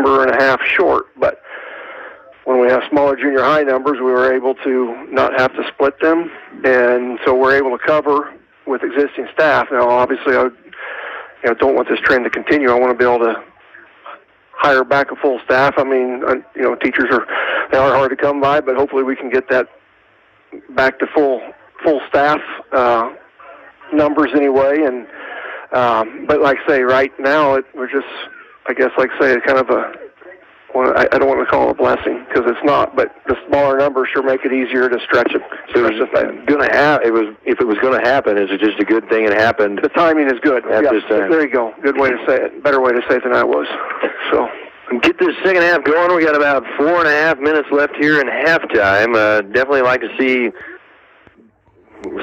number and a half short, but when we have smaller junior high numbers, we were able to not have to split them, and so we're able to cover with existing staff. Now, obviously, I don't want this trend to continue. I want to be able to hire back a full staff. I mean, teachers are hard to come by, but hopefully we can get that back to full staff numbers anyway. And but like I say, right now we're just, I guess, like I say, kind of I don't want to call it a blessing because it's not, but the smaller numbers sure make it easier to stretch it. So if it was going to happen, is it just a good thing it happened? The timing is good. At this time. There you go. Good way to say it. Better way to say it than I was. So get this second half going. We got about 4.5 minutes left here in halftime. Definitely like to see.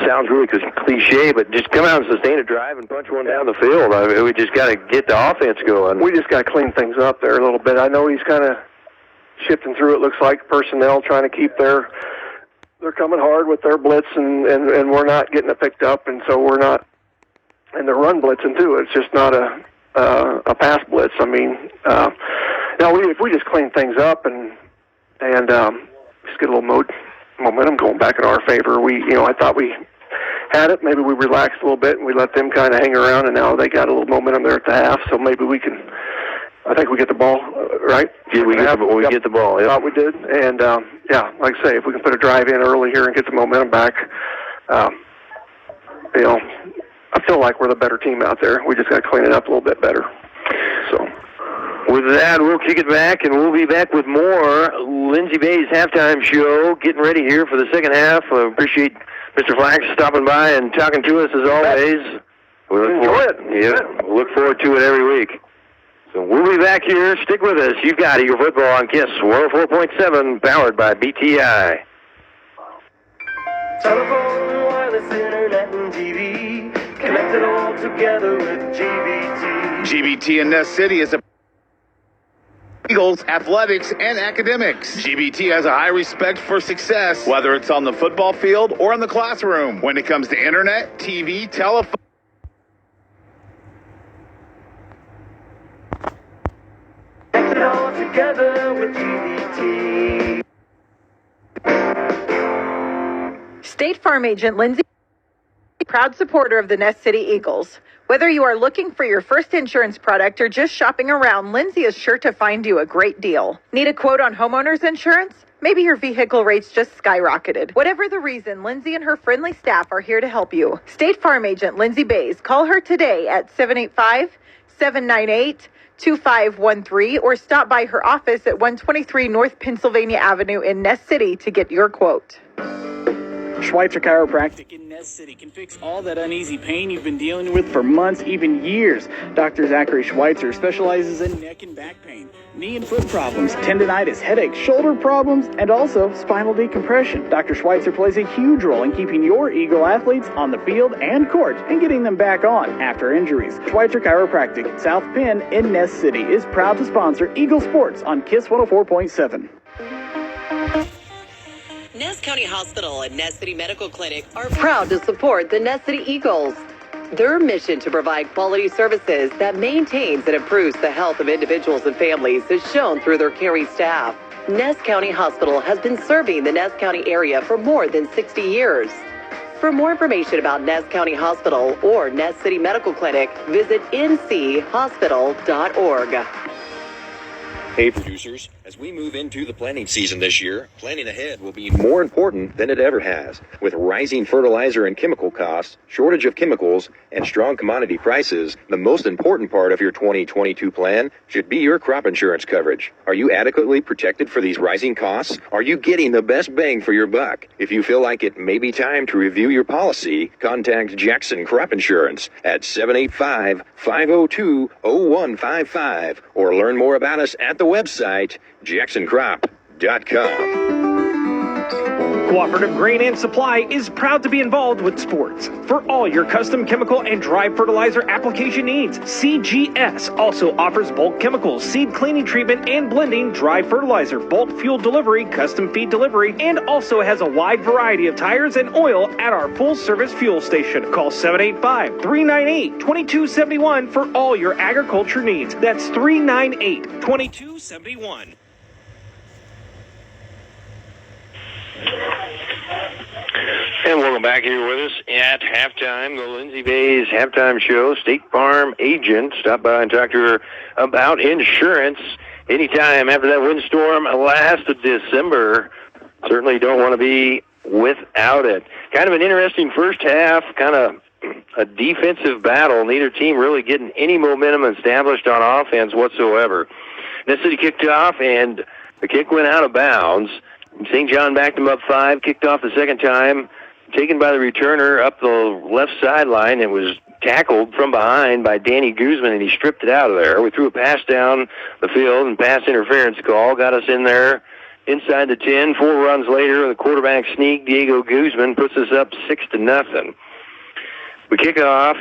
Sounds really cliche, but just come out and sustain a drive and punch one down the field. I mean, we just got to get the offense going. We just got to clean things up there a little bit. I know he's kind of shifting through, it looks like, personnel, trying to keep they're coming hard with their blitz, and we're not getting it picked up, and so we're not, and they're run blitzing too. It's just not a pass blitz. I mean, if we just clean things up and just get a little momentum going back in our favor. I thought we had it. Maybe we relaxed a little bit and we let them kind of hang around, and now they got a little momentum there at the half. So maybe we can. I think we get the ball right. Yeah, we get the ball. I thought we did, and like I say, if we can put a drive in early here and get the momentum back, I feel like we're the better team out there. We just got to clean it up a little bit better. So. With that, we'll kick it back, and we'll be back with more Lindsay Bay's halftime show, getting ready here for the second half. I appreciate Mr. Flax stopping by and talking to us as always. We look forward to it every week. So we'll be back here. Stick with us. You've got Eagle Football on KISS 104.7, powered by BTI. Telephone, wireless, internet, and TV, connected all together with GBT. GBT in Nest City is a Eagles, athletics, and academics. GBT has a high respect for success, whether it's on the football field or in the classroom. When it comes to internet, TV, telephone, Connect it all together with GBT. State Farm Agent Lindsay, proud supporter of the Nest City Eagles. Whether you are looking for your first insurance product or just shopping around, Lindsay is sure to find you a great deal. Need a quote on homeowners insurance? Maybe your vehicle rates just skyrocketed. Whatever the reason, Lindsay and her friendly staff are here to help you. State Farm Agent Lindsay Bays. Call her today at 785-798-2513 or stop by her office at 123 North Pennsylvania Avenue in Nest City to get your quote. Schweitzer Chiropractic in Nest City can fix all that uneasy pain you've been dealing with for months, even years. Dr. Zachary Schweitzer specializes in neck and back pain, knee and foot problems, tendonitis, headaches, shoulder problems, and also spinal decompression. Dr. Schweitzer plays a huge role in keeping your Eagle athletes on the field and court and getting them back on after injuries. Schweitzer Chiropractic, South Penn in Nest City, is proud to sponsor Eagle Sports on KISS 104.7. Ness County Hospital and Ness City Medical Clinic are proud to support the Ness City Eagles. Their mission to provide quality services that maintains and improves the health of individuals and families is shown through their caring staff. Ness County Hospital has been serving the Ness County area for more than 60 years. For more information about Ness County Hospital or Ness City Medical Clinic, visit nchospital.org. Hey producers, as we move into the planting season this year, planning ahead will be more important than it ever has. With rising fertilizer and chemical costs, shortage of chemicals, and strong commodity prices, the most important part of your 2022 plan should be your crop insurance coverage. Are you adequately protected for these rising costs? Are you getting the best bang for your buck? If you feel like it may be time to review your policy, contact Jackson Crop Insurance at 785-502-0155 or learn more about us at the website jacksoncrop.com. Cooperative Grain and Supply is proud to be involved with sports. For all your custom chemical and dry fertilizer application needs, CGS also offers bulk chemicals, seed cleaning treatment and blending, dry fertilizer, bulk fuel delivery, custom feed delivery, and also has a wide variety of tires and oil at our full-service fuel station. Call 785-398-2271 for all your agriculture needs. That's 398-2271. And welcome back here with us at halftime, the Lindsay Bays halftime show. State Farm agent stopped by and talked to her about insurance. Anytime after that windstorm last of December, certainly don't want to be without it. Kind of an interesting first half, kind of a defensive battle. Neither team really getting any momentum established on offense whatsoever. Ness City kicked off, and the kick went out of bounds. St. John backed them up 5, kicked off the second time, taken by the returner up the left sideline. It was tackled from behind by Danny Guzman, and he stripped it out of there. We threw a pass down the field, and pass interference call got us in there inside the 10. 4 runs later, the quarterback sneak, Diego Guzman, puts us up 6-0. We kick off.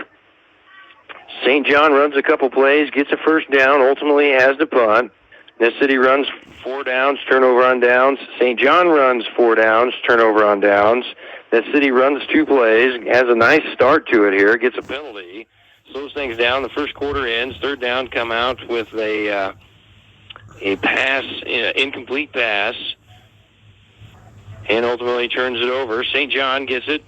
St. John runs a couple plays, gets a first down, ultimately has the punt. Ness City runs 4 downs, turnover on downs. St. John runs 4 downs, turnover on downs. Ness City runs 2 plays, has a nice start to it here, gets a penalty, slows things down. The first quarter ends. Third down, come out with a pass, incomplete pass, and ultimately turns it over. St. John gets it.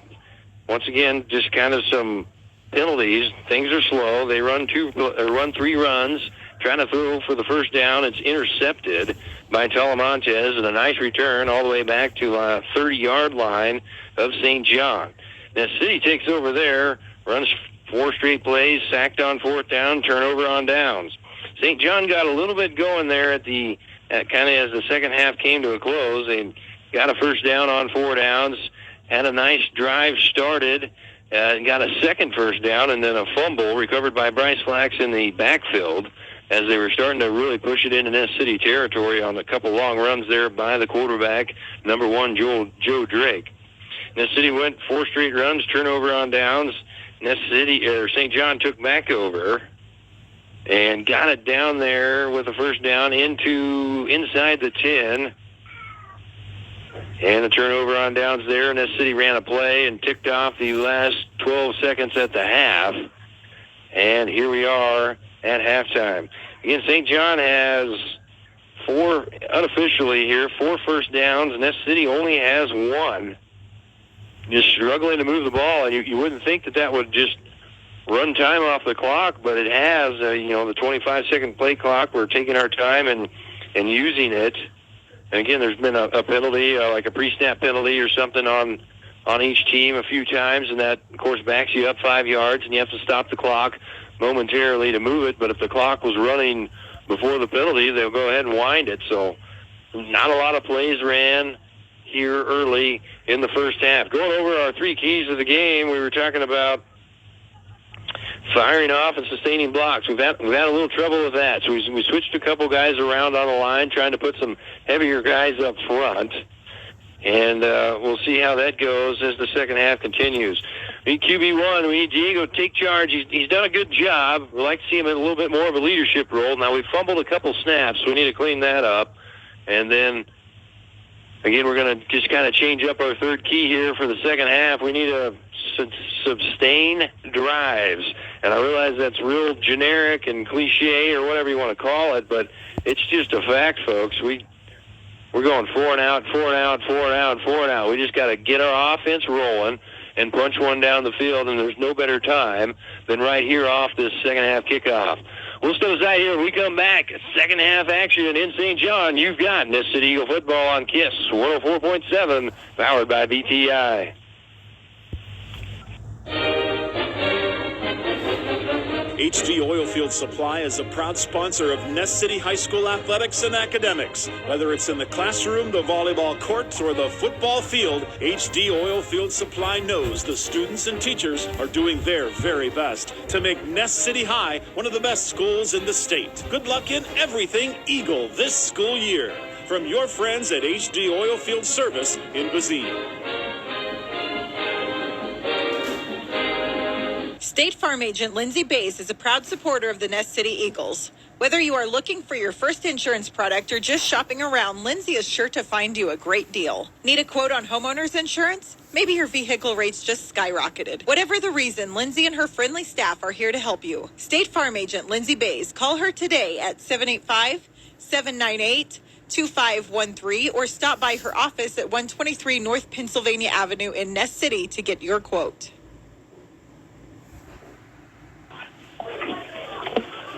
Once again, just kind of some penalties. Things are slow. They run 3 runs, trying to throw for the first down. It's intercepted by Talamontes, and a nice return all the way back to the 30-yard line of St. John. Ness City takes over there, runs 4 straight plays, sacked on 4th down, turnover on downs. St. John got a little bit going there at kind of as the second half came to a close. They got a first down on 4 downs, had a nice drive started, got a second first down, and then a fumble recovered by Bryce Flax in the backfield as they were starting to really push it into Ness City territory on a couple long runs there by the quarterback, number 1, Joe Drake. Ness City went 4 straight runs, turnover on downs. St. John took back over and got it down there with a first down inside the 10. And the turnover on downs there. Ness City ran a play and ticked off the last 12 seconds at the half. And here we are at halftime. Again, St. John has 4 first downs. Ness City only has 1. Just struggling to move the ball, and you wouldn't think that would just run time off the clock, but it has. The 25-second play clock. We're taking our time and using it. And again, there's been a penalty, like a pre-snap penalty or something on each team a few times, and that, of course, backs you up 5 yards, and you have to stop the clock momentarily to move it. But if the clock was running before the penalty, they'll go ahead and wind it. So not a lot of plays ran here early in the first half. Going over our 3 keys of the game, we were talking about firing off and sustaining blocks. We've had a little trouble with that. So we switched a couple guys around on the line, trying to put some heavier guys up front. And we'll see how that goes as the second half continues. We need QB1. We need Diego to take charge. He's done a good job. We'd like to see him in a little bit more of a leadership role. Now, we fumbled a couple snaps, so we need to clean that up. And then, again, we're going to just kind of change up our third key here for the second half. We need to sustain drives. And I realize that's real generic and cliche or whatever you want to call it, but it's just a fact, folks. We're going 4 and out, 4 and out, 4 and out, 4 and out. We just got to get our offense rolling and punch one down the field, and there's no better time than right here off this second half kickoff. We'll step aside here when we come back. Second half action in St. John. You've got Ness City Eagle football on KISS 104.7, powered by BTI. HD Oilfield Supply is a proud sponsor of Ness City High School athletics and academics. Whether it's in the classroom, the volleyball courts, or the football field, HD Oilfield Supply knows the students and teachers are doing their very best to make Ness City High one of the best schools in the state. Good luck in everything Eagle this school year. from your friends at HD Oilfield Service in Bazine. State Farm agent Lindsay Bays is a proud supporter of the Nest City Eagles. Whether you are looking for your first insurance product or just shopping around, Lindsay is sure to find you a great deal. Need a quote on homeowners insurance? Maybe your vehicle rates just skyrocketed. Whatever the reason, Lindsay and her friendly staff are here to help you. State Farm agent Lindsay Bays. Call her today at 785-798-2513 or stop by her office at 123 North Pennsylvania Avenue in Nest City to get your quote.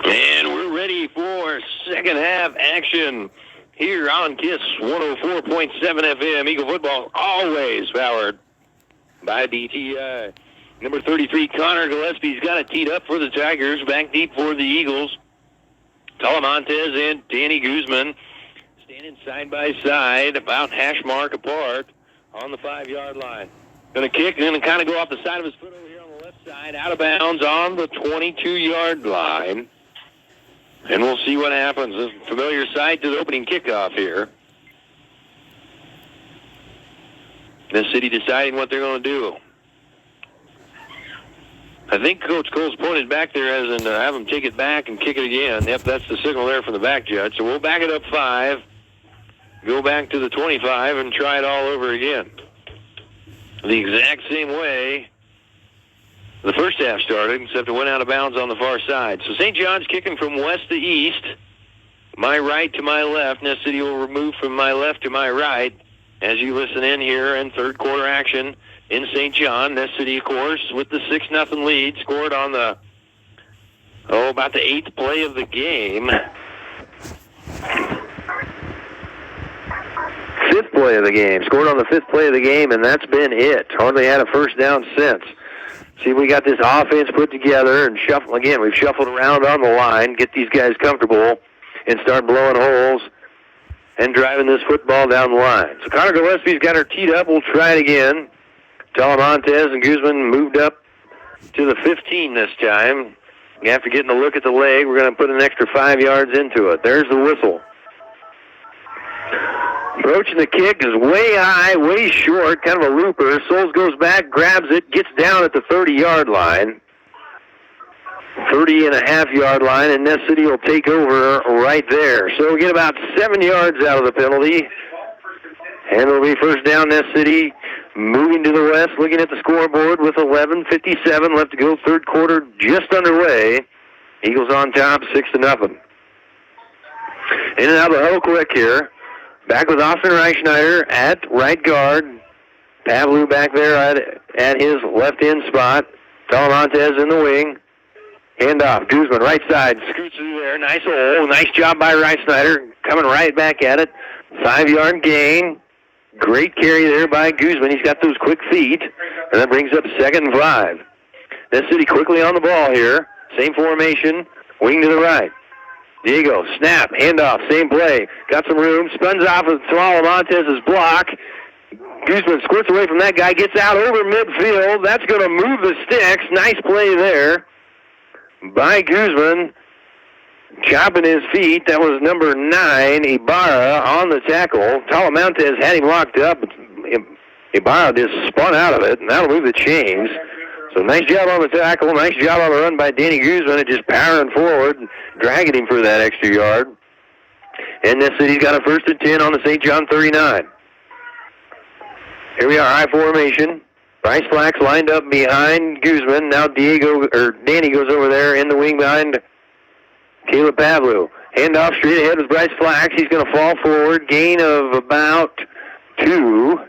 And we're ready for second half action here on KISS 104.7 FM. Eagle football always powered by DTI. Number 33, Connor Gillespie's got it teed up for the Tigers. Back deep for the Eagles. Talamontes and Danny Guzman standing side by side, about hash mark apart on the 5-yard line. Going to kick and then kind of go off the side of his foot over here on the left side, out of bounds on the 22-yard line. And we'll see what happens. A familiar sight to the opening kickoff here. The city deciding what they're going to do. I think Coach Cole's pointed back there as in have them take it back and kick it again. Yep, that's the signal there from the back judge. So we'll back it up 5, go back to the 25, and try it all over again. The exact same way the first half started, except it went out of bounds on the far side. So St. John's kicking from west to east, my right to my left. Nest City will remove from my left to my right as you listen in here in third quarter action in St. John. Nest City, of course, with the 6-0 lead, scored on the, about the 8th play of the game. 5th play of the game. Scored on the 5th play of the game, and that's been it. Hardly had a first down since. See, we got this offense put together and shuffle again. We've shuffled around on the line, get these guys comfortable, and start blowing holes and driving this football down the line. So Connor Gillespie's got her teed up. We'll try it again. Talamontes and Guzman moved up to the 15 this time. After getting a look at the leg, we're going to put an extra 5 yards into it. There's the whistle. Approaching the kick is way high, way short, kind of a looper. Souls goes back, grabs it, gets down at the 30-yard line. 30.5-yard line, and Nest City will take over right there. So we get about 7 yards out of the penalty. And it'll be first down, Nest City. Moving to the west, looking at the scoreboard with 11:57 left to go. Third quarter just underway. Eagles on top, 6-0. In and out of the huddle quick here. Back with Austin Reichschneider at right guard. Pavlou back there at his left end spot. Talamontes in the wing. Handoff. Guzman right side. Scoots through there. Nice hole. Nice job by Reichschneider. Coming right back at it. 5-yard gain. Great carry there by Guzman. He's got those quick feet. And that brings up 2nd and 5. Nest City quickly on the ball here. Same formation. Wing to the right. Diego, snap, handoff, same play. Got some room, spins off of Talamontes' block. Guzman squirts away from that guy, gets out over midfield. That's going to move the sticks. Nice play there by Guzman. Chopping his feet. That was number 9, Ibarra, on the tackle. Talamontes had him locked up. Ibarra just spun out of it, and that'll move the chains. So nice job on the tackle, nice job on the run by Danny Guzman, and just powering forward, dragging him for that extra yard. And Nest City's got a 1st and 10 on the St. John 39. Here we are, high formation. Bryce Flax lined up behind Guzman. Now Danny goes over there in the wing behind Caleb Pavlou. Handoff straight ahead with Bryce Flax. He's going to fall forward, gain of about 2.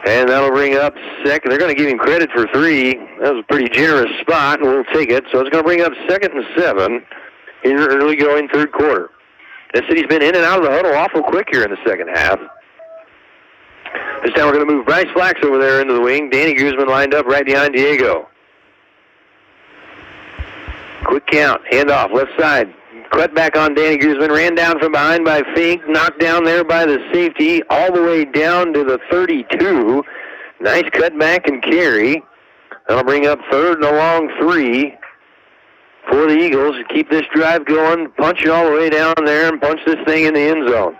And that'll bring up 2nd. They're going to give him credit for 3. That was a pretty generous spot, and we'll take it. So it's going to bring up 2nd and 7 in early going third quarter. This city's been in and out of the huddle awful quick here in the second half. This time we're going to move Bryce Flax over there into the wing. Danny Guzman lined up right behind Diego. Quick count. Handoff, left side. Cut back on Danny Guzman. Ran down from behind by Fink. Knocked down there by the safety. All the way down to the 32. Nice cut back and carry. That'll bring up 3rd and a long 3 for the Eagles to keep this drive going, punch it all the way down there and punch this thing in the end zone.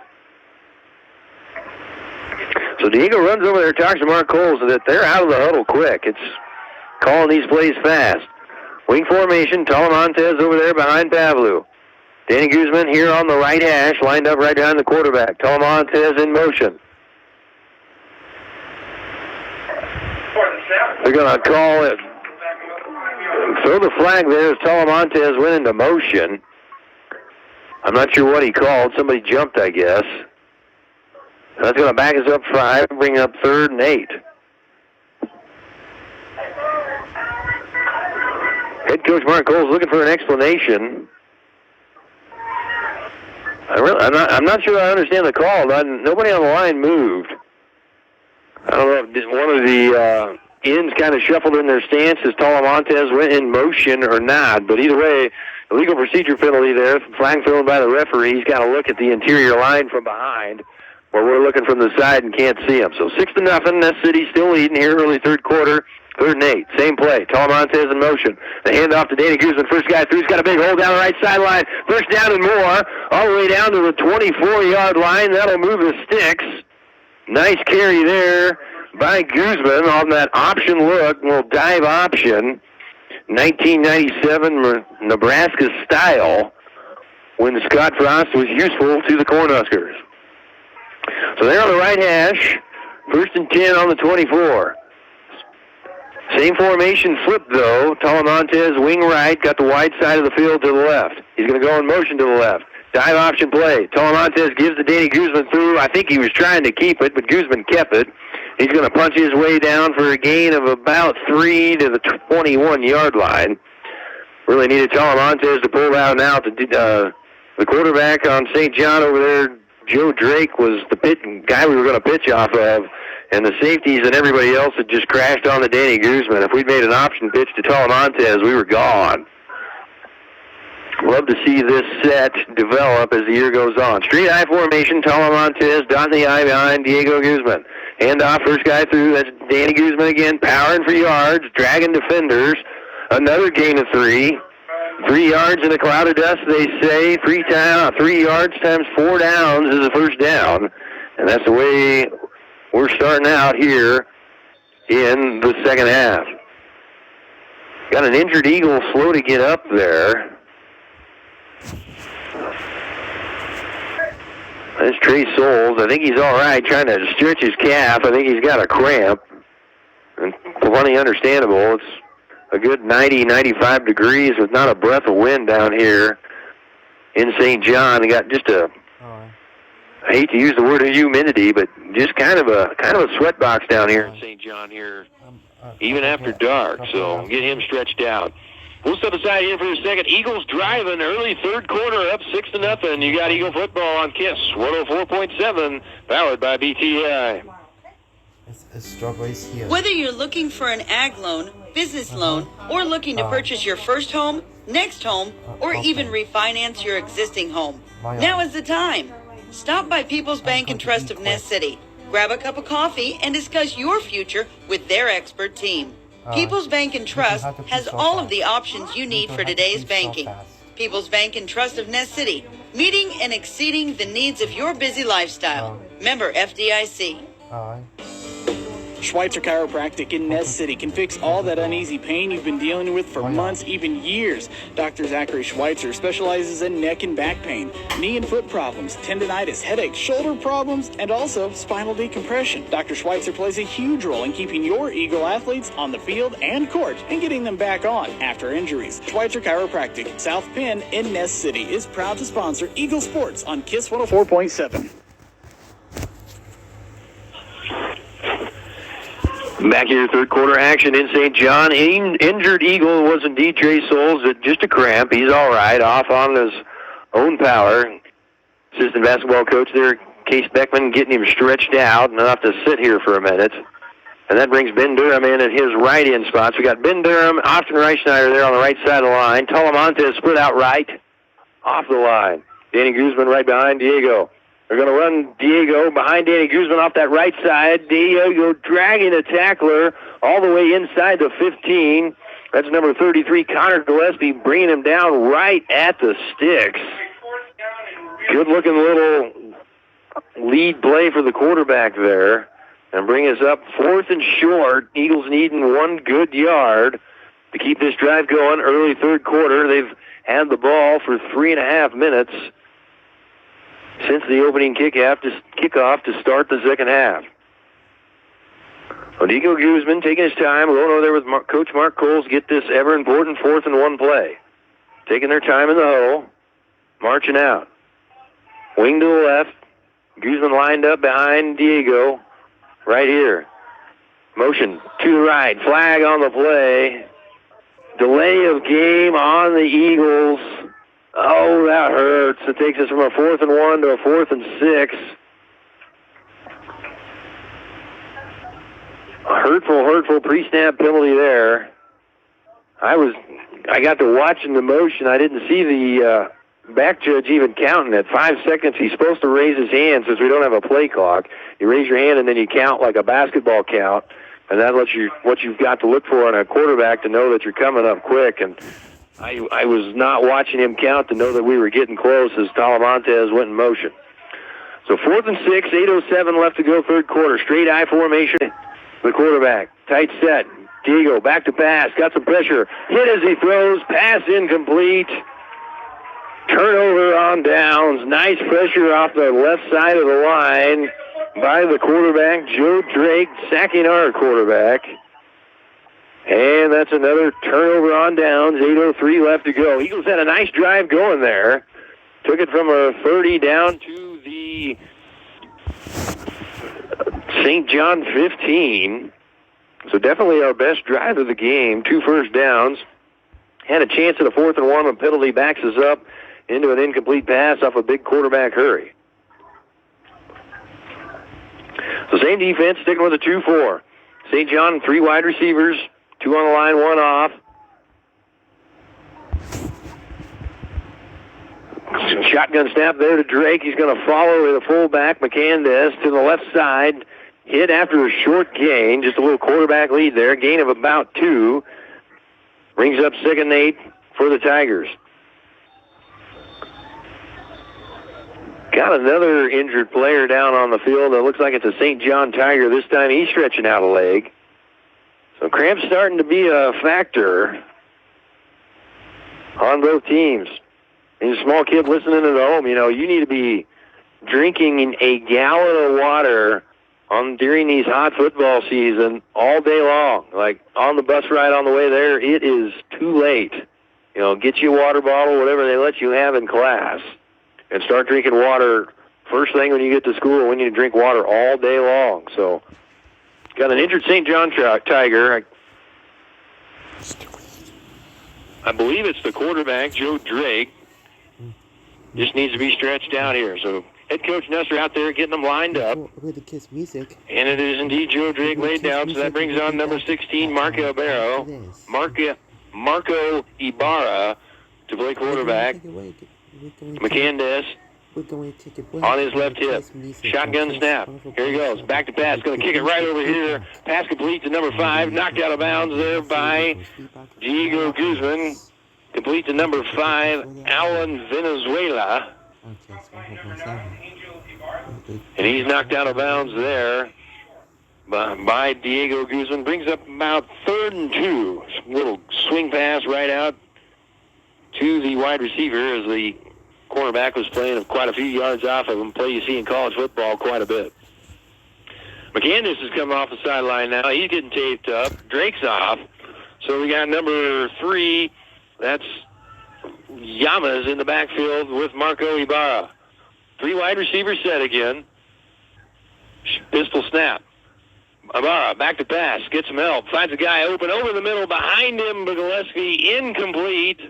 So Diego runs over there, talks to Mark Coles, that they're out of the huddle quick. It's calling these plays fast. Wing formation, Talamontes over there behind Pavlou. Danny Guzman here on the right hash, lined up right behind the quarterback. Talamontes in motion. They're going to call it. Throw the flag there as Talamontes went into motion. I'm not sure what he called. Somebody jumped, I guess. That's going to back us up 5, bring up 3rd and 8. Head coach Mark Coles looking for an explanation. I'm not sure I understand the call. Nobody on the line moved. I don't know if one of the ends kind of shuffled in their stance as Talamontes went in motion or not. But either way, illegal procedure penalty there. Flag thrown by the referee. He's got to look at the interior line from behind, where we're looking from the side and can't see him. So 6-0. Ness City still leading here early third quarter. 3rd and 8. Same play. Talamontes in motion. The handoff to Danny Guzman. First guy through. He's got a big hole down the right sideline. First down and more. All the way down to the 24-yard line. That'll move the sticks. Nice carry there by Guzman on that option look. Little dive option. 1997 Nebraska style when Scott Frost was useful to the Cornhuskers. So they're on the right hash. 1st and 10 on the 24. Same formation flip, though. Talamontes wing right, got the wide side of the field to the left. He's going to go in motion to the left. Dive option play. Talamontes gives to Danny Guzman through. I think he was trying to keep it, but Guzman kept it. He's going to punch his way down for a gain of about 3 to the 21-yard line. Really needed Talamontes to pull out and out. The quarterback on St. John over there, Joe Drake, was the guy we were going to pitch off of. And the safeties and everybody else had just crashed on the Danny Guzman. If we'd made an option pitch to Talamontes, we were gone. Love to see this set develop as the year goes on. Straight I formation, Talamontes, dotting the I behind Diego Guzman. Handoff, first guy through, that's Danny Guzman again, powering for yards, dragging defenders. Another gain of 3. 3 yards in a cloud of dust, they say. 3 yards times 4 downs is a first down. And that's the way we're starting out here in the second half. Got an injured Eagle slow to get up there. That's Trey Souls. I think he's all right, trying to stretch his calf. I think he's got a cramp. And plenty understandable. It's a good 90, 95 degrees with not a breath of wind down here in St. John. They got just I hate to use the word humidity, but just kind of a sweat box down here in St. John here, even after dark. So get him stretched out. We'll step aside here for a second. Eagles driving early third quarter, up 6-0. You got Eagle football on KISS 104.7, powered by BTI. Strawberries here. Whether you're looking for an ag loan, business loan, or looking to purchase your first home, next home, or even refinance your existing home, now is the time. Stop by People's Bank and Trust of Ness City. Grab a cup of coffee and discuss your future with their expert team. People's Bank and Trust has all of the options you need for today's banking. People's Bank and Trust of Ness City, meeting and exceeding the needs of your busy lifestyle. Member FDIC. Schweitzer Chiropractic in Ness City can fix all that uneasy pain you've been dealing with for months, even years. Dr. Zachary Schweitzer specializes in neck and back pain, knee and foot problems, tendonitis, headaches, shoulder problems, and also spinal decompression. Dr. Schweitzer plays a huge role in keeping your Eagle athletes on the field and court and getting them back on after injuries. Schweitzer Chiropractic, South Penn in Ness City, is proud to sponsor Eagle Sports on KISS 104.7. Back here, third quarter action in St. John. Injured Eagle was indeed Trey Souls, just a cramp. He's all right, off on his own power. Assistant basketball coach there, Case Beckman, getting him stretched out, and I'll have to sit here for a minute. And that brings Ben Durham in at his right-in spot. So we got Ben Durham, Austin Reichsnyder there on the right side of the line. Talamontes split out right, off the line. Danny Guzman right behind Diego. They're going to run Diego behind Danny Guzman off that right side. Diego dragging a tackler all the way inside the 15. That's number 33, Connor Gillespie, bringing him down right at the sticks. Good-looking little lead play for the quarterback there. And bring us up 4th and short. Eagles needing 1 good yard to keep this drive going. Early third quarter, they've had the ball for 3.5 minutes since the opening kickoff to start the second half. Odigo Guzman taking his time, going over there with Coach Mark Coles, get this ever-important 4th and 1 play. Taking their time in the hole, marching out. Wing to the left. Guzman lined up behind Diego right here. Motion to the right. Flag on the play. Delay of game on the Eagles. Oh, that hurts. It takes us from a 4th and 1 to a 4th and 6. A hurtful pre-snap penalty there. I got to watching the motion. I didn't see the back judge even counting. At 5 seconds, he's supposed to raise his hand since we don't have a play clock. You raise your hand and then you count like a basketball count, and that lets you what you've got to look for on a quarterback to know that you're coming up quick. And I was not watching him count to know that we were getting close as Talamontes went in motion. So 4th and 6, 8:07 left to go, third quarter. Straight I formation. The quarterback, tight set. Diego back to pass, got some pressure. Hit as he throws, pass incomplete. Turnover on downs. Nice pressure off the left side of the line by the quarterback, Joe Drake, sacking our quarterback. And that's another turnover on downs. 8:03 left to go. Eagles had a nice drive going there. Took it from a 30 down to the St. John 15. So definitely our best drive of the game. 2 first downs. Had a chance at a 4th and 1 when penalty backs us up into an incomplete pass off a big quarterback hurry. So same defense, sticking with a 2-4. St. John, 3 wide receivers, 2 on the line, 1 off. Shotgun snap there to Drake. He's going to follow the fullback, McCandess, to the left side. Hit after a short gain, just a little quarterback lead there. Gain of about 2. Brings up 2nd and 8 for the Tigers. Got another injured player down on the field. It looks like it's a St. John Tiger. This time he's stretching out a leg. So cramps starting to be a factor on both teams. And a small kid listening at home, you need to be drinking a gallon of water during these hot football season all day long. Like on the bus ride on the way there, it is too late. Get you a water bottle, whatever they let you have in class, and start drinking water first thing when you get to school. We need to drink water all day long. So got an injured St. John Tiger. I believe it's the quarterback, Joe Drake. Just needs to be stretched out here. So head coach Nestor out there getting them lined up. And it is indeed Joe Drake laid down. So that brings on number 16, Marco Ibarra to play quarterback. McCandess on his left hip. Shotgun snap. Here he goes. Back to pass. Going to kick it right over here. Pass complete to number 5. Knocked out of bounds there by Diego Guzman. Complete to number 5, Alan Venezuela. And he's knocked out of bounds there by Diego Guzman. Brings up about 3rd and 2. Little swing pass right out to the wide receiver as the cornerback was playing quite a few yards off of him. Play you see in college football quite a bit. McCandess is coming off the sideline now. He's getting taped up. Drake's off. So we got number 3. That's Yamas in the backfield with Marco Ibarra. 3 wide receivers set again. Pistol snap. Ibarra back to pass. Gets some help. Finds a guy open over the middle. Behind him, Gillespie incomplete.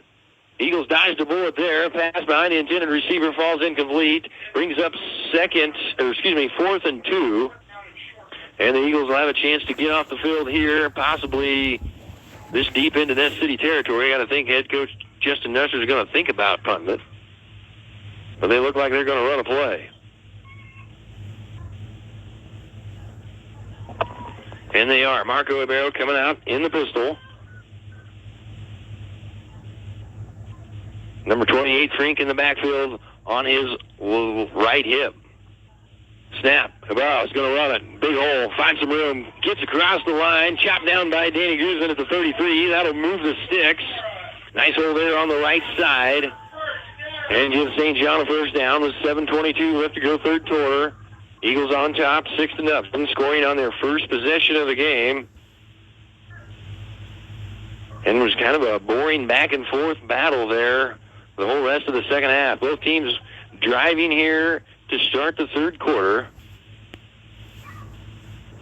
Eagles dodged a bullet there. Pass behind the intended receiver falls incomplete. Brings up 4th and 2. And the Eagles will have a chance to get off the field here, possibly this deep into Ness City territory. I got to think head coach Justin Nestor is going to think about punting it. But they look like they're going to run a play. And they are. Marco Ibarra coming out in the pistol. Number 28, Frink in the backfield on his right hip. Snap. Cabral is going to run it. Big hole. Finds some room. Gets across the line. Chopped down by Danny Guzman at the 33. That'll move the sticks. Nice hole there on the right side. And gives St. John a first down with 7:22 left to go third quarter. Eagles on top, 6-0, scoring on their first possession of the game. And it was kind of a boring back-and-forth battle there the whole rest of the second half. Both teams driving here to start the third quarter.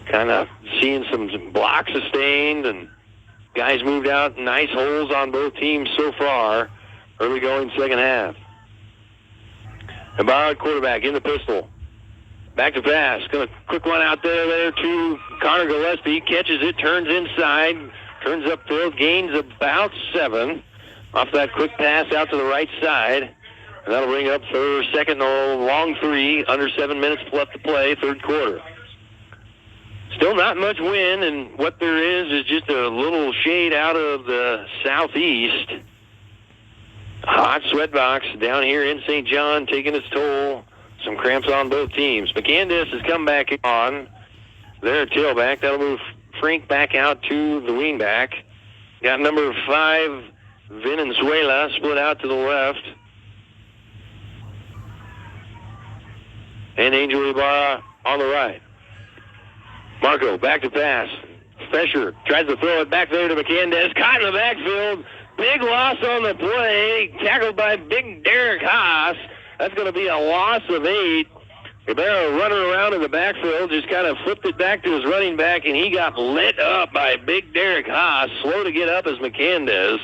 Kind of seeing some blocks sustained, and guys moved out. Nice holes on both teams so far. Early going second half. About quarterback in the pistol. Back to pass. Going to quick one out there to Connor Gillespie. Catches it, turns inside, turns upfield, gains about 7 off that quick pass out to the right side. And that'll bring up second and long 3, under 7 minutes left to play, third quarter. Still not much wind, and what there is just a little shade out of the southeast. Hot sweat box down here in St. John taking its toll. Some cramps on both teams. McCandis has come back on. Their tailback. That'll move Frink back out to the wingback. Got number 5, Venezuela, split out to the left. And Angel Ibarra on the right. Marco back to pass. Fesher tries to throw it back there to McCandis. Caught in the backfield. Big loss on the play. Tackled by big Derek Haas. That's going to be a loss of 8. Ribeiro running around in the backfield, just kind of flipped it back to his running back, and he got lit up by big Derek Haas. Slow to get up as McCandis.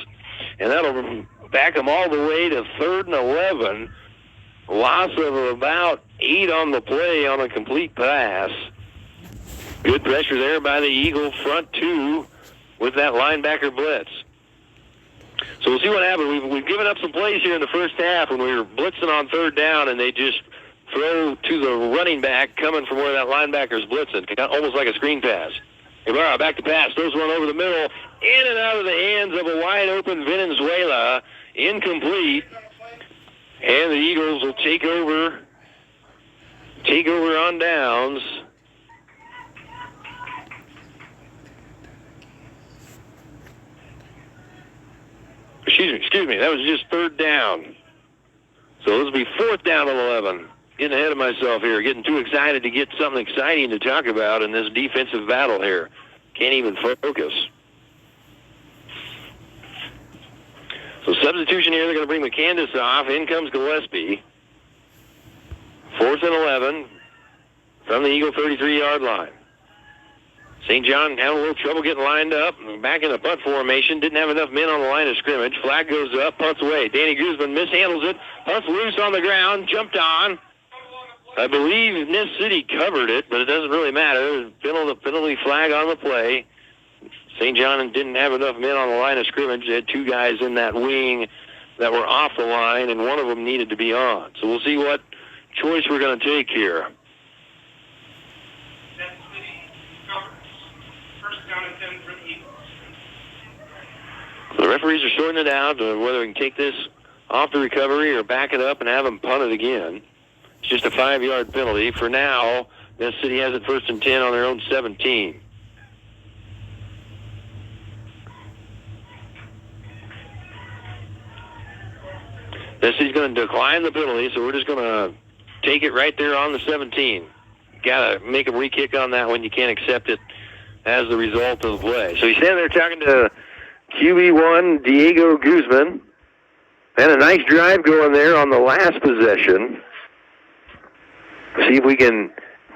And that'll back him all the way to 3rd and 11. Loss of about 8 on the play on a complete pass. Good pressure there by the Eagle front 2 with that linebacker blitz. So we'll see what happens. We've given up some plays here in the first half when we were blitzing on 3rd down, and they just throw to the running back coming from where that linebacker's blitzing, almost like a screen pass. Ibarra back to pass, throws one over the middle, in and out of the hands of a wide-open Venezuela, incomplete, and the Eagles will take over on downs. Excuse me, that was just 3rd down. So this will be 4th down and 11. Getting ahead of myself here, getting too excited to get something exciting to talk about in this defensive battle here. Can't even focus. So substitution here, they're going to bring McCandis off. In comes Gillespie. 4th and 11 from the Eagle 33-yard line. St. John having a little trouble getting lined up. Back in the punt formation. Didn't have enough men on the line of scrimmage. Flag goes up, punts away. Danny Guzman mishandles it. Punts loose on the ground. Jumped on. I believe Ness City covered it, but it doesn't really matter. There's penalty flag on the play. St. John didn't have enough men on the line of scrimmage. They had 2 guys in that wing that were off the line, and one of them needed to be on. So we'll see what choice we're going to take here. The referees are sorting it out, whether we can take this off the recovery or back it up and have them punt it again. It's just a 5-yard penalty. For now, Ness City has it 1st and 10 on their own 17. Ness City's going to decline the penalty, so we're just going to take it right there on the 17. Got to make them re-kick on that one. You can't accept it as the result of the play. So he's standing there talking to QB1 Diego Guzman. And a nice drive going there on the last possession. See if we can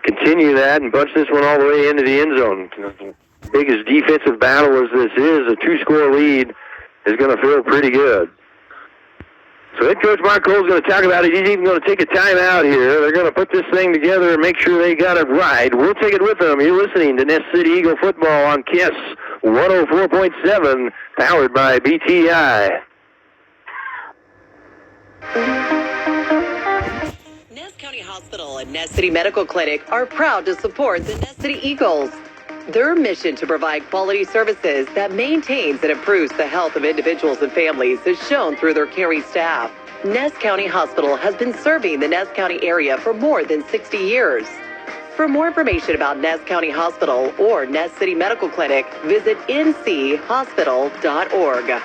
continue that and punch this one all the way into the end zone. Biggest defensive battle as this is, a 2-score lead is going to feel pretty good. So head coach Mark Cole's going to talk about it. He's even going to take a timeout here. They're going to put this thing together and make sure they got it right. We'll take it with them. You're listening to Ness City Eagle football on KISS 104.7, powered by BTI. Ness County Hospital and Ness City Medical Clinic are proud to support the Ness City Eagles. Their mission to provide quality services that maintains and improves the health of individuals and families is shown through their caring staff. Ness County Hospital has been serving the Ness County area for more than 60 years. For more information about Ness County Hospital or Ness City Medical Clinic, visit nchospital.org.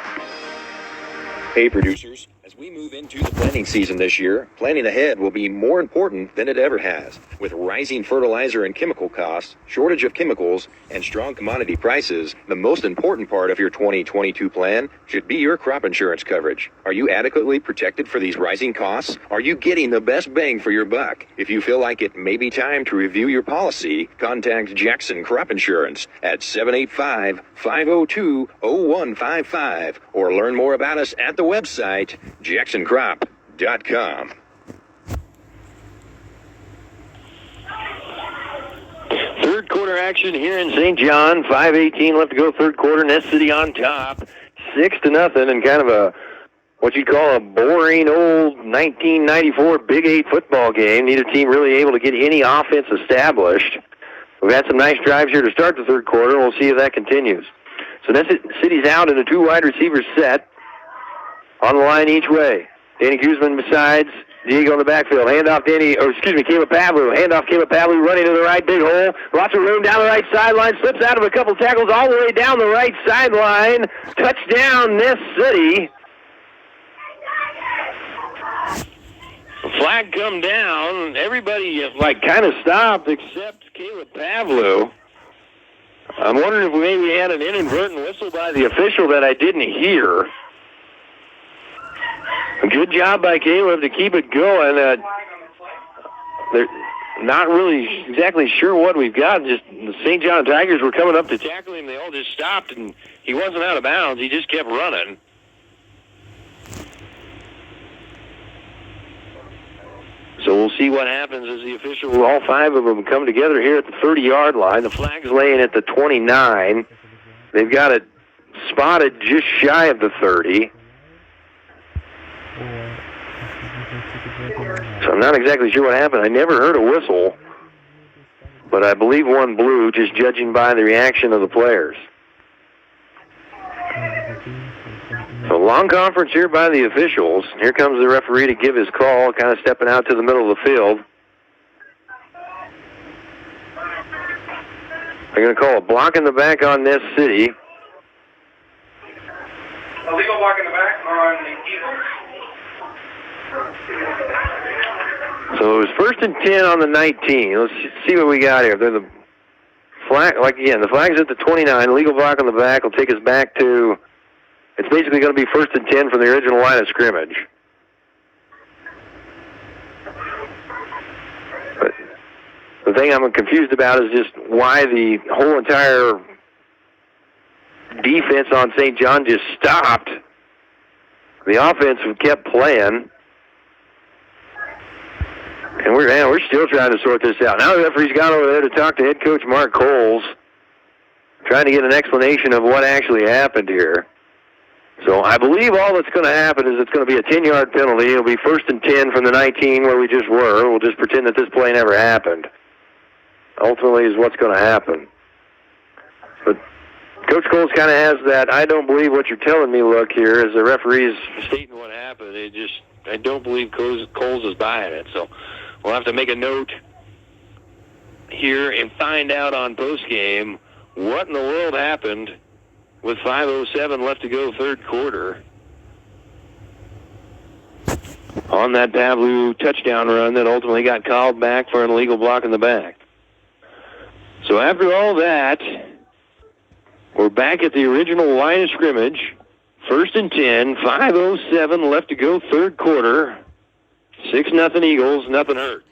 Hey, producers. As we move into the planting season this year, planning ahead will be more important than it ever has. With rising fertilizer and chemical costs, shortage of chemicals, and strong commodity prices, the most important part of your 2022 plan should be your crop insurance coverage. Are you adequately protected for these rising costs? Are you getting the best bang for your buck? If you feel like it may be time to review your policy, contact Jackson Crop Insurance at 785-502-0155 or learn more about us at the website JacksonCrop.com. Third quarter action here in St. John. 5:18 left to go, third quarter. Ness City on top, 6-0, and kind of a what you'd call a boring old 1994 Big 8 football game. Neither team really able to get any offense established. We've had some nice drives here to start the third quarter. We'll see if that continues. So Ness City's out in a two wide receiver set. On the line each way. Danny Guzman besides Diego in the backfield. Caleb Pavlou. Handoff Caleb Pavlou running to the right, big hole. Lots of room down the right sideline. Slips out of a couple tackles all the way down the right sideline. Touchdown, Ness City. Flag come down. Everybody kind of stopped except Caleb Pavlou. I'm wondering if we maybe had an inadvertent whistle by the official that I didn't hear. Good job by Caleb to keep it going. They're not really exactly sure what we've got. Just the St. John Tigers were coming up to tackle him. They all just stopped, and he wasn't out of bounds. He just kept running. So we'll see what happens as the officials, all five of them, come together here at the 30-yard line. The flag's laying at the 29. They've got it spotted just shy of the 30. So I'm not exactly sure what happened. I never heard a whistle, but I believe one blew, just judging by the reaction of the players. So long conference here by the officials. Here comes the referee to give his call, kind of stepping out to the middle of the field. They're going to call a block in the back on Ness City. Illegal block in the back on the Eagles. So it was 1st and 10 on the 19. Let's see what we got here. They're the flag, the flag's at the 29. Legal block on the back will take us back to, it's basically going to be 1st and 10 from the original line of scrimmage. But the thing I'm confused about is just why the whole entire defense on St. John just stopped. The offense kept playing. And we're still trying to sort this out. Now the referee's gone over there to talk to head coach Mark Coles, trying to get an explanation of what actually happened here. So I believe all that's going to happen is it's going to be a 10-yard penalty. It'll be 1st and 10 from the 19 where we just were. We'll just pretend that this play never happened. Ultimately is what's going to happen. But Coach Coles kind of has that I don't believe what you're telling me look here as the referee's stating what happened. I don't believe Coles is buying it. So we'll have to make a note here and find out on postgame what in the world happened with 5:07 left to go third quarter on that Pavlou touchdown run that ultimately got called back for an illegal block in the back. So after all that, we're back at the original line of scrimmage. 1st and 10, 5:07 left to go third quarter. 6-0 Eagles, nothing hurt.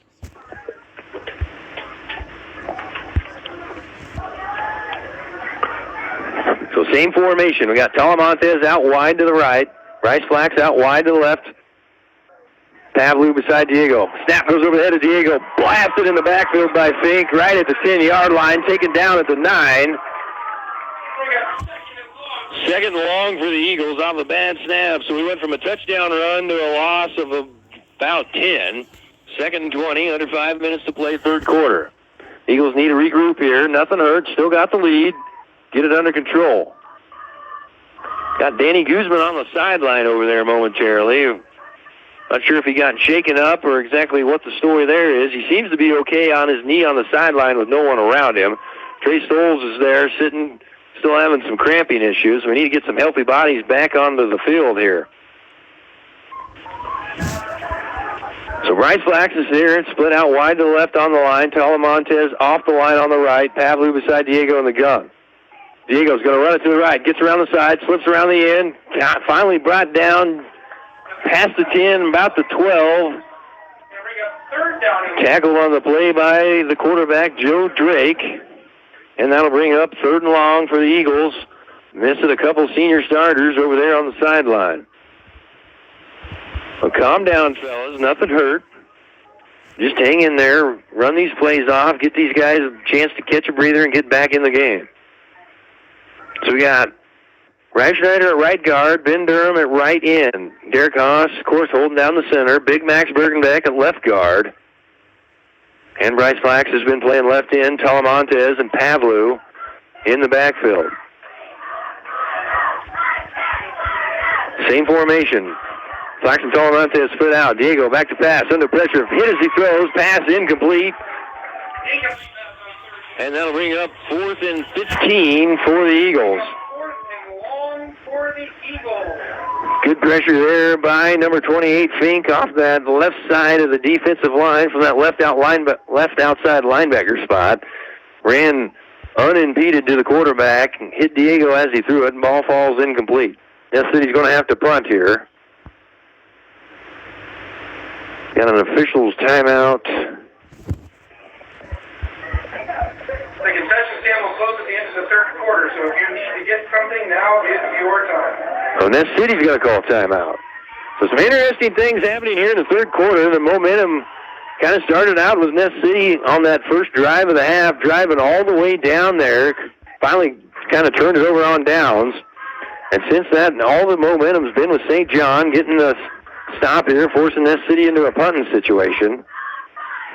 So same formation. We got Talamontes out wide to the right. Bryce Flax out wide to the left. Pavlou beside Diego. Snap goes over the head of Diego. Blasted in the backfield by Fink right at the 10-yard line. Taken down at the 9. Second long for the Eagles off a bad snap. So we went from a touchdown run to a loss of about 10. 2nd and 20, under 5 minutes to play third quarter. Eagles need to regroup here. Nothing hurt. Still got the lead. Get it under control. Got Danny Guzman on the sideline over there momentarily. Not sure if he got shaken up or exactly what the story there is. He seems to be okay on his knee on the sideline with no one around him. Trey Stoles is there sitting, still having some cramping issues. We need to get some healthy bodies back onto the field here. So Bryce Flax is here and split out wide to the left on the line. Talamontes off the line on the right. Pavlu beside Diego in the gun. Diego's going to run it to the right. Gets around the side, slips around the end. Finally brought down past the 10, about the 12. Tackled on the play by the quarterback, Joe Drake. And that'll bring up 3rd and long for the Eagles. Missing a couple senior starters over there on the sideline. Well, calm down, fellas. Nothing hurt. Just hang in there, run these plays off, get these guys a chance to catch a breather and get back in the game. So we got Ryan Schneider at right guard, Ben Durham at right end. Derek Haas, of course, holding down the center. Big Max Bergenbeck at left guard. And Bryce Flax has been playing left end. Talamontes and Pavlu in the backfield. Same formation. Flax and Talamontes split out. Diego back to pass. Under pressure. Hit as he throws. Pass incomplete. And that'll bring up 4th and 15 for the Eagles. Good pressure there by number 28, Fink, off that left side of the defensive line from that left outside linebacker spot. Ran unimpeded to the quarterback, hit Diego as he threw it, and ball falls incomplete. Ness City's going to have to punt here. Got an official's timeout. The concession stand will close at the end of the 3rd quarter, so if you need to get something, now is your time. So Ness City's going to call timeout. So some interesting things happening here in the 3rd quarter. The momentum kind of started out with Ness City on that first drive of the half, driving all the way down there. Finally kind of turned it over on downs. And since that, all the momentum's been with St. John getting the stop here, forcing Ness City into a punting situation.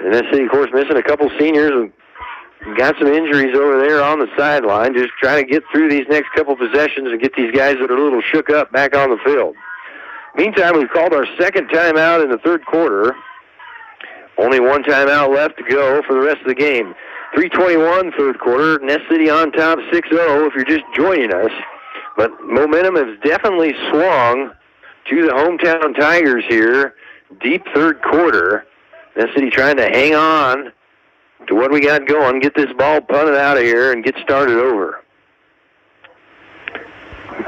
And Ness City, of course, missing a couple seniors. Got some injuries over there on the sideline, just trying to get through these next couple possessions and get these guys that are a little shook up back on the field. Meantime, we've called our 2nd timeout in the 3rd quarter. Only 1 timeout left to go for the rest of the game. 3:21 3rd quarter, Ness City on top 6-0 if you're just joining us. But momentum has definitely swung to the hometown Tigers here, deep 3rd quarter. Ness City trying to hang on to what we got going, get this ball punted out of here, and get started over.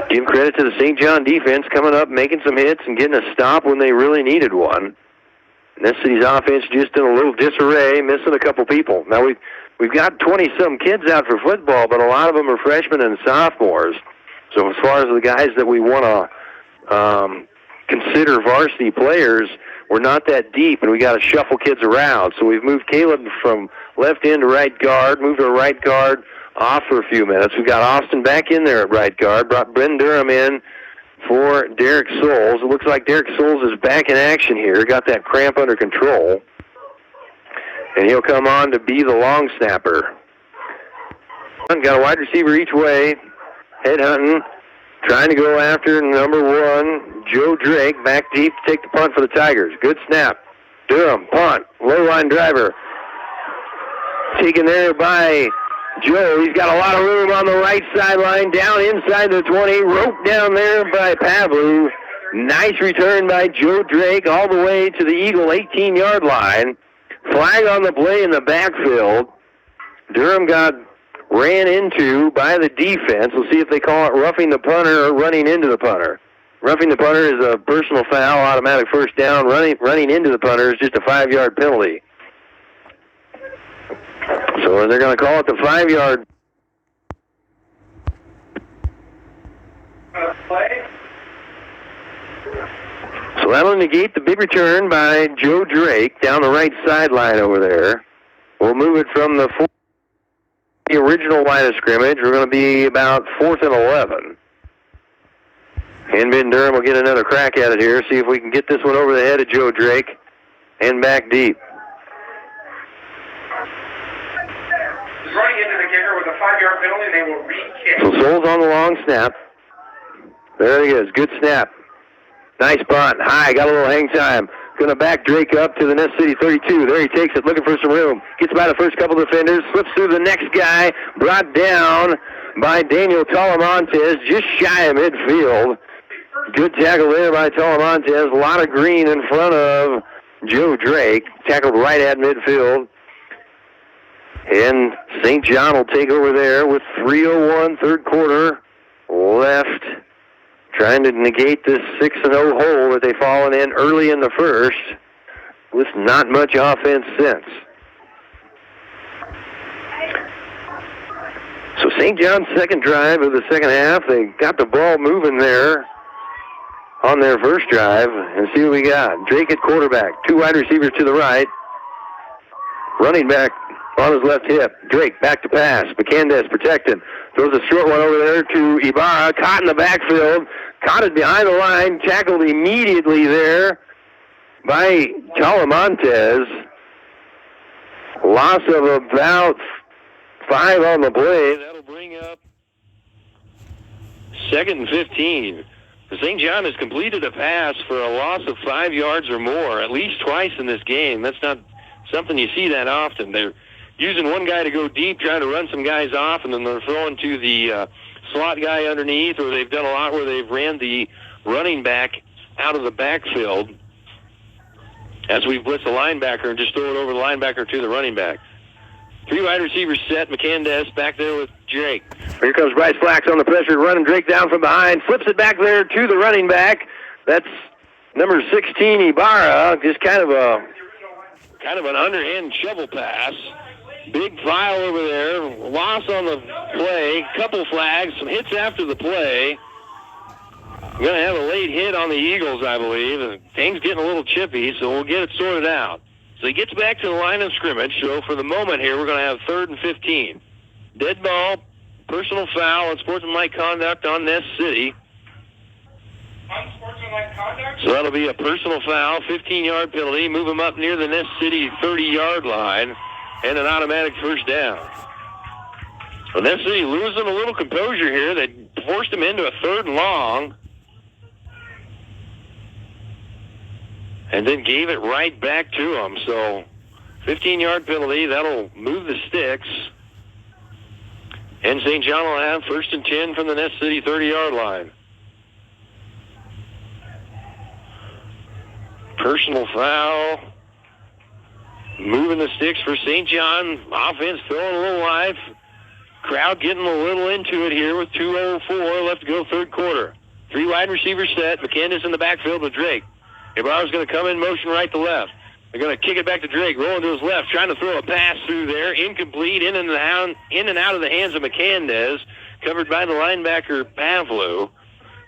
Give credit to the St. John defense coming up, making some hits, and getting a stop when they really needed one. Ness City's offense just in a little disarray, missing a couple people. Now, we've got 20-some kids out for football, but a lot of them are freshmen and sophomores. So as far as the guys that we want to consider varsity players, we're not that deep, and we got to shuffle kids around. So we've moved Caleb from left end to right guard, moved our right guard off for a few minutes. We've got Austin back in there at right guard, brought Ben Durham in for Derek Souls. It looks like Derek Souls is back in action here, got that cramp under control. And he'll come on to be the long snapper. Got a wide receiver each way, head hunting. Trying to go after number 1, Joe Drake, back deep to take the punt for the Tigers. Good snap. Durham, punt, low line driver. Taken there by Joe. He's got a lot of room on the right sideline, down inside the 20, roped down there by Pavlu. Nice return by Joe Drake all the way to the Eagle 18-yard line. Flag on the play in the backfield. Durham got ran into by the defense. We'll see if they call it roughing the punter or running into the punter. Roughing the punter is a personal foul, automatic first down. Running into the punter is just a 5-yard penalty. So they're going to call it the 5-yard. So that'll negate the big return by Joe Drake down the right sideline over there. We'll move it from the original line of scrimmage. We're going to be about 4th and 11. And Ben Durham will get another crack at it here, see if we can get this one over the head of Joe Drake and back deep. running into the kicker with a 5-yard penalty, and they will re-kick. So Souls on the long snap. There he is. Good snap. Nice bunt. High. Got a little hang time. Going to back Drake up to the Ness City 32. There he takes it, looking for some room. Gets by the first couple defenders. Slips through the next guy. Brought down by Daniel Talamontes, just shy of midfield. Good tackle there by Talamontes. A lot of green in front of Joe Drake. Tackled right at midfield. And St. John will take over there with 3:01, third quarter left. Trying to negate this 6-0 hole that they've fallen in early in the first with not much offense since. So St. John's second drive of the second half, they got the ball moving there on their first drive. And see what we got. Drake at quarterback, 2 wide receivers to the right. Running back on his left hip. Drake back to pass. McCandez protected. Throws a short one over there to Ibarra. Caught in the backfield. Caught it behind the line. Tackled immediately there by Talamontes. Loss of about 5 on the play. That'll bring up 2nd and 15. St. John has completed a pass for a loss of 5 yards or more at least twice in this game. That's not something you see that often. They're using one guy to go deep, trying to run some guys off, and then they're throwing to the slot guy underneath, or they've done a lot where they've ran the running back out of the backfield as we blitz the linebacker and just throw it over the linebacker to the running back. 3 wide receivers set. McCandez back there with Drake. Here comes Bryce Flax on the pressure, running Drake down from behind. Flips it back there to the running back. That's number 16, Ibarra. Just kind of an underhand shovel pass. Big file over there. Loss on the play. Couple flags. Some hits after the play. We're going to have a late hit on the Eagles, I believe. Things getting a little chippy, so we'll get it sorted out. So he gets back to the line of scrimmage. So for the moment here, we're going to have 3rd and 15. Dead ball, personal foul, and sportsmanlike conduct on Ness City. Unsportsmanlike conduct? So that'll be a personal foul, 15-yard penalty. Move him up near the Ness City 30-yard line, and an automatic first down. Well, Ness City losing a little composure here. They forced him into a 3rd and long. And then gave it right back to him. So 15-yard penalty. That'll move the sticks. And St. John will have 1st and 10 from the Ness City 30-yard line. Personal foul. Moving the sticks for St. John. Offense throwing a little life. Crowd getting a little into it here with 2:04 left to go, third quarter. 3 wide receivers set. McCandez in the backfield with Drake. Ibarra's going to come in motion right to left. They're going to kick it back to Drake, rolling to his left, trying to throw a pass through there. Incomplete, in and out of the hands of McCandez, covered by the linebacker, Pavlou.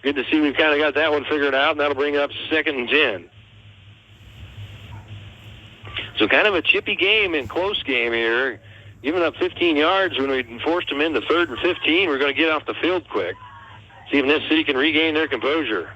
Good to see we've kind of got that one figured out, and that'll bring up 2nd and 10. So kind of a chippy game and close game here. Giving up 15 yards when we forced them into 3rd and 15. We're going to get off the field quick. See if Ness City can regain their composure.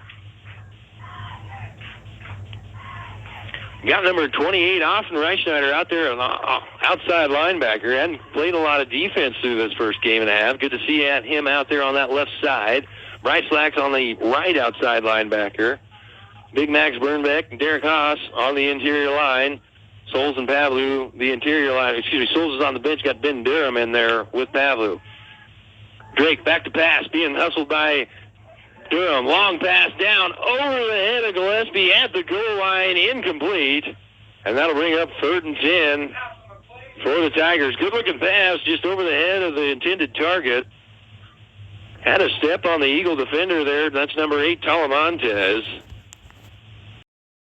Got number 28, Austin Reichschneider, out there, an outside linebacker. Hadn't played a lot of defense through this first game and a half. Good to see him out there on that left side. Bryce Flax on the right outside linebacker. Big Max Bernbeck and Derek Haas on the interior line. Souls and Pavlou, the interior line. Souls is on the bench. Got Ben Durham in there with Pavlou. Drake back to pass, being hustled by Durham. Long pass down over the head of Gillespie at the goal line, incomplete. And that'll bring up 3rd and 10 for the Tigers. Good looking pass just over the head of the intended target. Had a step on the Eagle defender there. That's number 8, Talamontes.